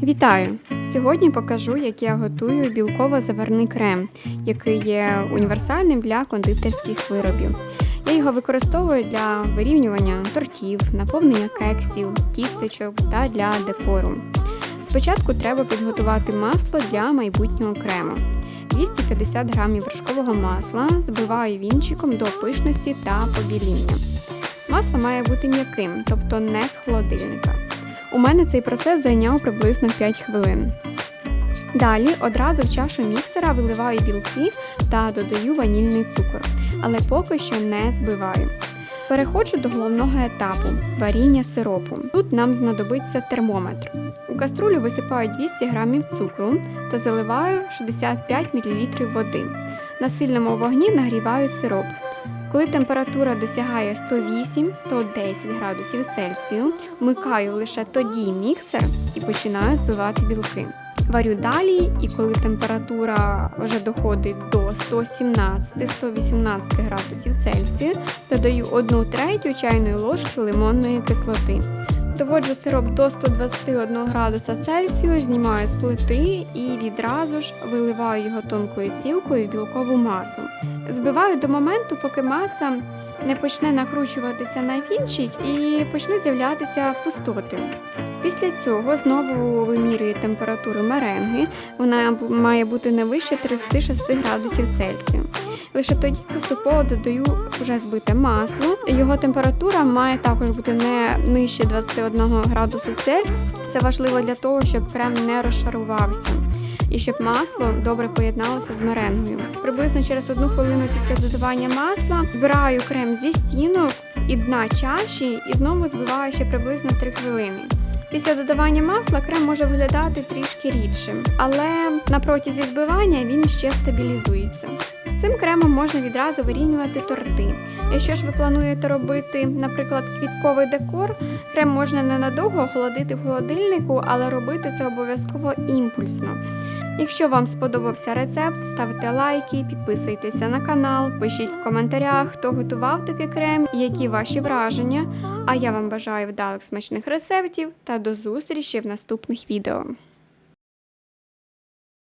Вітаю! Сьогодні покажу, як я готую білково-заварний крем, який є універсальним для кондитерських виробів. Я його використовую для вирівнювання тортів, наповнення кексів, тістечок та для декору. Спочатку треба підготувати масло для майбутнього крему. 250 г вершкового масла збиваю вінчиком до пишності та побіління. Масло має бути м'яким, тобто не з холодильника. У мене цей процес зайняв приблизно 5 хвилин. Далі одразу в чашу міксера виливаю білки та додаю ванільний цукор, але поки що не збиваю. Переходжу до головного етапу – варіння сиропу. Тут нам знадобиться термометр. У каструлю висипаю 200 г цукру та заливаю 65 мл води. На сильному вогні нагріваю сироп. Коли температура досягає 108-110 градусів Цельсію, вмикаю лише тоді міксер і починаю збивати білки. Варю далі, і коли температура вже доходить до 117-118 градусів Цельсію, додаю 1/3 чайної ложки лимонної кислоти. Доводжу сироп до 121 градуса Цельсію, знімаю з плити і відразу ж виливаю його тонкою цівкою в білкову масу. Збиваю до моменту, поки маса не почне накручуватися на вінчик і почнуть з'являтися пустоти. Після цього знову вимірюю температуру меренги, вона має бути не вище 36 градусів Цельсію. Лише тоді поступово додаю вже збите масло. Його температура має також бути не нижче 21 градуса Цельсію. Це важливо для того, щоб крем не розшарувався і щоб масло добре поєдналося з меренгою. Приблизно через 1 хвилину після додавання масла збираю крем зі стінок і дна чаші і знову збиваю ще приблизно 3 хвилини. Після додавання масла крем може виглядати трішки рідшим, але на протязі збивання він ще стабілізується. Цим кремом можна відразу вирівнювати торти. Якщо ж ви плануєте робити, наприклад, квітковий декор, крем можна ненадовго охолодити в холодильнику, але робити це обов'язково імпульсно. Якщо вам сподобався рецепт, ставте лайки, підписуйтеся на канал, пишіть в коментарях, хто готував такий крем і які ваші враження. А я вам бажаю вдалих смачних рецептів та до зустрічі в наступних відео.